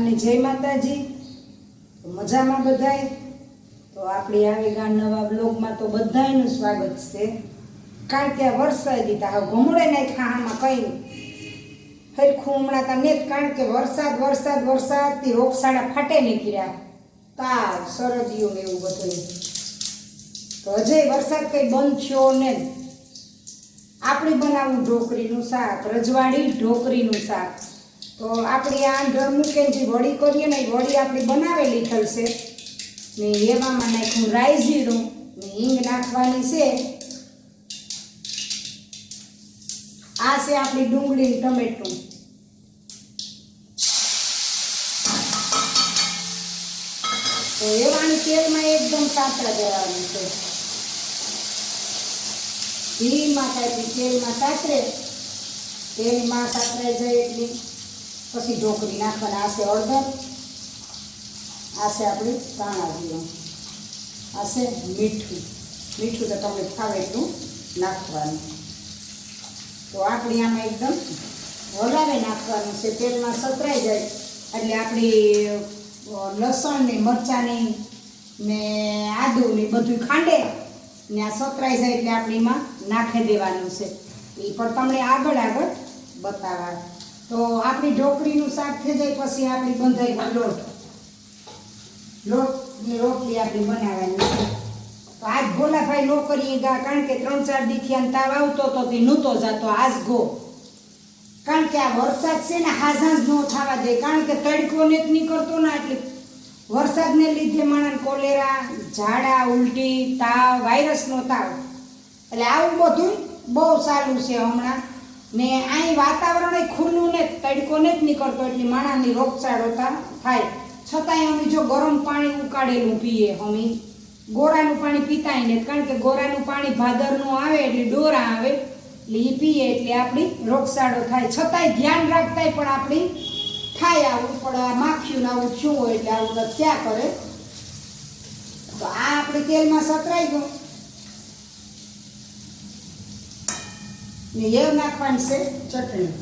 અને જય માતાજી. મજામાં બધાય? તો આપણી આવી ગામ નવા બ્લોગમાં તો બધાયનું સ્વાગત છે. કારણ કે વરસાદી તા ઘૂમડે નાખ્યા આમાં કંઈ હરખું હમણાં તા ને કારણ કે વરસાદથી રોગસાળા ફાટે નીકળ્યા, તાવ શરદીઓ ને એવું બધું. તો હજે વરસાદ કંઈ બંધ થયો ને. આપણે બનાવવું ઢોકરીનું શાક, રજવાડી ઢોકરીનું શાક. તો આપણી આ ડર મૂકીને જે વડી કરીએ ને એ વડી આપણી બનાવેલી થશે ને. એવામાં નાખ્યું રાઈ જીરું ને હિંગ નાખવાની છે. આ છે આપણી ડુંગળી ટમેટું. તો એવાની તેલમાં એકદમ સાતરા દેવાનું છે. ઘીમાં કાંઈ તેલમાં સાતરે, તેલમાં સાતરાઈ જાય એટલી પછી ઢોકળી નાખવાના. આ છે હળદર, આ છે આપણી ધાણા જીરું, આ છે મીઠું. મીઠું તો તમને ખાવે એટલું નાખવાનું. તો આપણી આમાં એકદમ હલાવી નાખવાનું છે. તેલમાં સતરાઈ જાય એટલે આપણી લસણ ને મરચાંની ને આદું ને બધું ખાંડે ને આ સતરાઈ જાય એટલે આપણે એમાં નાખી દેવાનું છે. એ પણ તમને આગળ બતાવવા. તો આપણી ઢોકળીનું શાક થઈ જાય પછી આપણી બંધાઈ લોટની રોટલી આપણી બનાવવાની છે. તો આજ ભોલાભાઈ નો કરીએ ગા, કારણ કે 3-4 દીથી તાવ આવતો તો તે નહોતો જતો. આજ ગો, કારણ કે આ વરસાદ છે ને હાજાં જ ન થવા દે. કારણ કે તડકો ને જ નીકળતો ના, એટલે વરસાદને લીધે માણસ કોલેરા, ઝાડા, ઉલટી, તાવ, વાયરસનો તાવ, એટલે આવું બધું બહુ સારું છે હમણાં. ને અહીં વાતાવરણ ખુલ્લું ને તડકો ને જ નીકળતો એટલે માણસની રોગચાળો થાય. છતાંય અમે જો ગરમ પાણી ઉકાળેલું પીએ. અમે ગોરાનું પાણી પીતાય ને, કારણ કે ગોરાનું પાણી ભાદરનું આવે એટલે ડોરા આવે એટલે એ પીએ એટલે આપણી રોગચાળો થાય. છતાંય ધ્યાન રાખતાય પણ આપણી થાય આવું. પણ આ માખ્યું આવું થયું હોય એટલે આવું ક્યાં કરે. તો આ આપણે તેલમાં સતરાઈ ગયું ને એ નાખવાની છે ચટણી.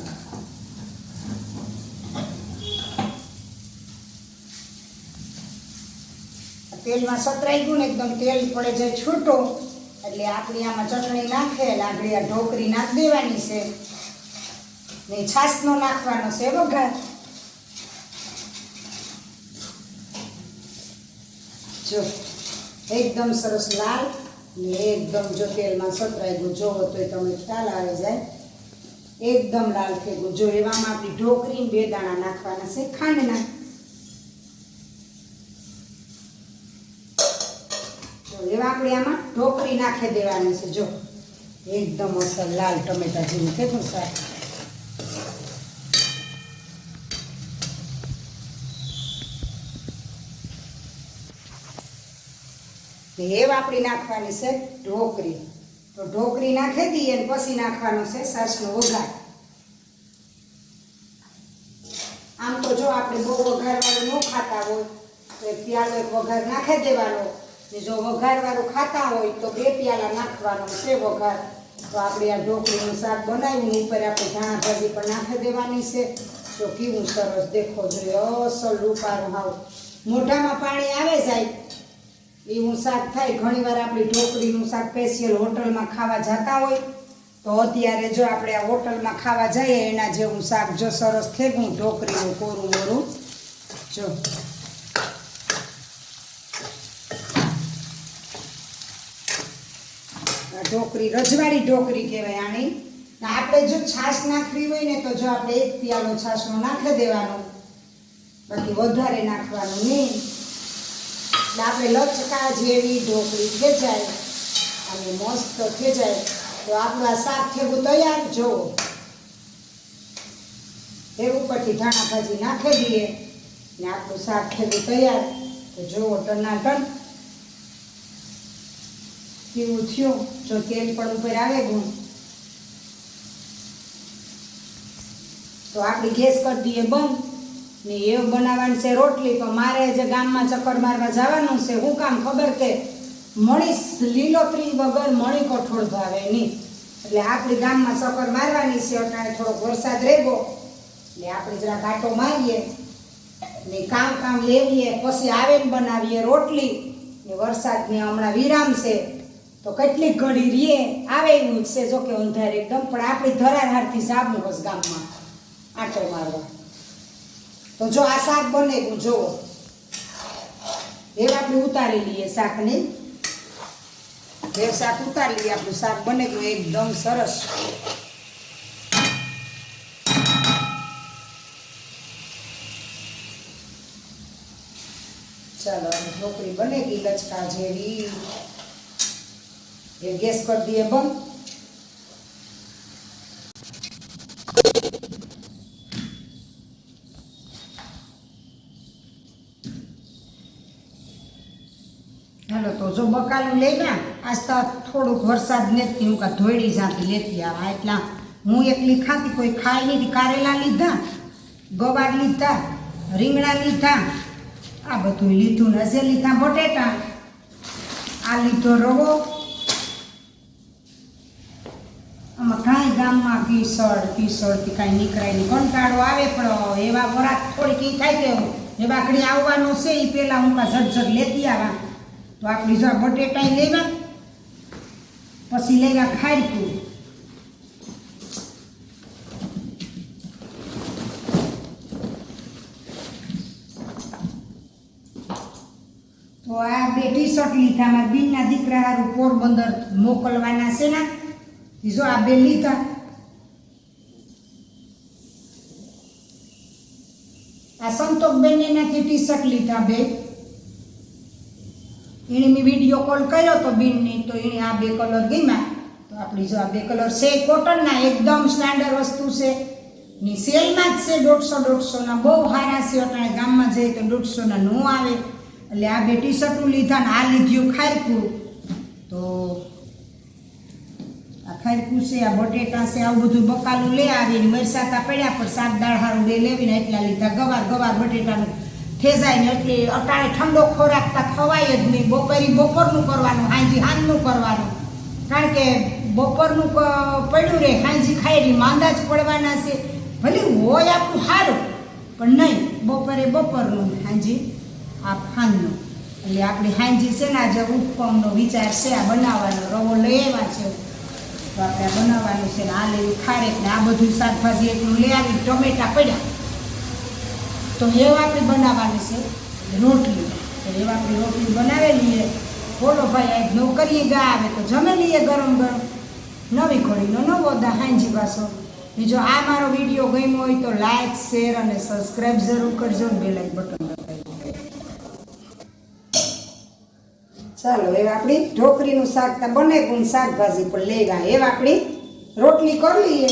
તેલમાં સતરાઈ ગયું ને એકદમ તેલ પડે જાય છૂટો એટલે આપણી આમાં ચટણી નાખે. લાગડી આ ઢોકરી નાખી દેવાની છે ને છાશનો નાખવાનો છે વઘાર. જો એકદમ સરસ લાલ ને એકદમ જો તેલમાં સતરાઈ ગયું જોવો તો તમને ખ્યાલ આવી જાય. એકદમ લાલ થઈ ગયું. જો એવામાં આપણી ઢોકરી 2 દાણા નાખવાના છે ખાંડના. એવા આપણે આમાં ઢોકળી નાખી દેવાની છે. જો એકદમ અસર લાલ ટમેટા જેવું કેટલું સારું. એવા આપણી નાખવાની છે ઢોકળી. તો ઢોકળી નાખી દઈએ ને પછી નાખવાનો છે છાશનો વઘાર. આમ તો જો આપણે બહુ વઘારવાળું ન ખાતા હોય તો એક પ્યાલો એક વઘાર નાખી દેવાનો. જો વઘારવાળું ખાતા હોય તો 2 પ્યાલા નાખવાનો છે વઘાર. તો આપણે આ ઢોકળીનું શાક બનાવ્યું ઉપર આપણે ધાણા ભાજી પણ નાખી દેવાની છે. તો કેવું સરસ દેખો જોઈએ, અસલ રૂપારું હાવ મોઢામાં પાણી આવે જાય એવું શાક થાય. ઘણીવાર આપણી ઢોકળીનું શાક સ્પેશિયલ હોટલમાં ખાવા જતા હોય તો અત્યારે જો આપણે આ હોટલમાં ખાવા જઈએ એના જેવું શાક જો સરસ થેગું ઢોકળીનું કોરું મોરું. જો ઢોકરી રજવાડી ઢોકરી કહેવાય આની. આપણે જો છાશ નાખવી હોય ને તો જો આપણે 1 પ્યાલો છાશનો નાખી દેવાનો, બાકી વધારે નાખવાનું નહીં. એટલે આપણે લચકા જેવી ઢોકળી થઈ જાય અને મસ્ત થઈ જાય. તો આપણું આ શાક થેગું તૈયાર. જોવો એ ઉપરથી ધાણા ભાજી નાખી દઈએ ને આપણું શાક થેગું તૈયાર. તો જોવો ટનાટન કેવું થયું. જો તેલ પણ ઉપર આવે ગયું તો આપણી ગેસ કરી દઈએ બંધ ને એ બનાવવાની છે રોટલી. તો મારે જે ગામમાં ચક્કર મારવા જવાનું છે. શું કામ ખબર કે મણી લીલોતરી વગર મણી કઠોળ ભાવે નહીં. એટલે આપણી ગામમાં ચક્કર મારવાની છે. અટાણે થોડોક વરસાદ રહેવો એટલે આપણે જરા કાંટો મારીએ ને કામ લેવીએ પછી આવે ને બનાવીએ રોટલી ને વરસાદને હમણાં વિરામ છે તો કેટલીક ઘડી રીએ આવે એવું છે જો કે અંધારે એકદમ પણ આપણી ધરાધારથી જાબનું બસ ગામમાં આંટો મારવા તો જો આ શાક બને ગયું જુઓ એ આપણે ઉતારી લઈએ શાકને એ શાક ઉતારી લઈએ આપણું શાક બને ગયું એકદમ સરસ ચાલો ઢોકળી બને ગઈ લચકા જેવી ये गैस कर दिए बंद हेलो तो जो बकालू लेगा आज तो थोड़ुक वरसाद नहीं हूँ का धोड़ी जाती लेती आवा एटला हूँ एकली खाती कोई खाई नहीं कारेला लीधा गवार लीधा રીંગણા લીધા આ બધું લીધું નજે લીધા બટેટા આ લીધો રવો આમાં કાંઈ ગામમાં પીસળથી કાંઈ નીકળાય નહીં કંટાળો આવે પણ એવા વરાત થોડીક એ થાય કે એ વાકડી આવવાનું છે એ પહેલાં હું ઝટઝટ લેતી આવા તો આપણી જો બટેટા લેવા પછી લેવા ખાડકું તો આ બે ટી શર્ટ લીધા મારા બીનના દીકરા હારું પોરબંદર મોકલવાના છે ને જો આ બે લીધા આ સંતોષબેન એનાથી ટી શર્ટ લીધા બે એને મેં વિડીયો કોલ કર્યો તો બીનની તો એને આ બે કલર ગમ્યા તો આપણી જો આ બે કલર છે કોટનના એકદમ સ્ટાન્ડર્ડ વસ્તુ છે ની સેલમાં જ છે 150-150 બહુ સારા છે અટાણે ગામમાં જઈએ તો 150 નો આવે એટલે આ બે ટી શર્ટું લીધા ને આ લીધું ખારકું તો આ ખારકું છે આ બટેટા છે આવું બધું બકાલું લે આવીને મરસાતા પડ્યા પર શાક દાળ હારું બે લેવીને એટલા લીધા ગવાર બટેટાનું ઠેજાય ને એટલે અટાણે ઠંડો ખોરાક તા ખવાય જ નહીં બપોરનું કરવાનું હાંજનું કરવાનું કારણ કે બપોરનું પડ્યું રહે હાંજી ખાય એટલે માંદા જ પડવાના છે ભલે હોય આપણું સારું પણ નહીં બપોરનું હાંજી આ ફાનનું એટલે આપણી હાંજી છે ને આજે ઉપમનો વિચાર છે આ બનાવવાનો રવો લઈ આવ્યા છે તો આપણે આ બનાવવાનું છે ને આ લેવી ખારેક ને આ બધું શાકભાજી એટલું લઈ આવી ટમેટા પડ્યા તો એવું આપણે બનાવવાની છે રોટલી તો એવા આપણી રોટલી બનાવેલી બોલો ભાઈ આજ નોકરીએ ગયા આવે તો જમે લઈએ ગરમ નવી કઢીનો નવો દા હાંજી પાછો જો આ મારો વિડીયો ગમ્યો હોય તો લાઈક શેર અને સબસ્ક્રાઈબ જરૂર કરજો ને બેલ આઇકન બટન ચાલો એ આપણી ઢોકરીનું શાક બને ગુણ શાકભાજી પણ લેવા એવા આપણી રોટલી કરી લઈએ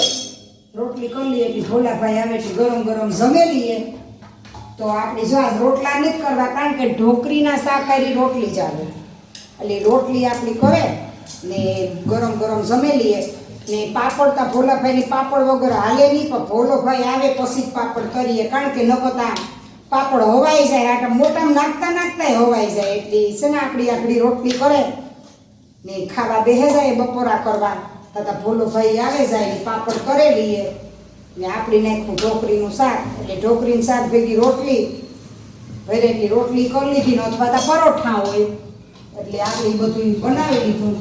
એટલે ભોલાભાઈ આવે એટલે ગરમ જમે લઈએ તો આપણે જો આજ રોટલા નથી કરવા કારણ કે ઢોકરીના શાક કરી રોટલી ચાલે એટલે રોટલી આપણી કરે ને ગરમ જમે લઈએ ને પાપડ તા ભોલાભાઈની પાપડ વગર હાલે નહીં પણ ભોલોભાઈ આવે પછી જ પાપડ કરીએ કારણ કે નકતા પાપડ હવાઈ જાય આટા મોટામાં નાખતા હવાઈ જાય એટલે છે ને આપણી રોટલી કરે ને ખાવા બેસે જાય બપોરા કરવા તથા ભોલોભાઈ આવે જાય પાપડ કરે લઈએ ને આપણી નાખવું ઢોકરીનું શાક એટલે ઢોકરીનું શાક ભેગી રોટલી ભરેલી રોટલી કરી લીધી ને અથવા તો પરોઠા હોય એટલે આપણે બધું બનાવી લીધું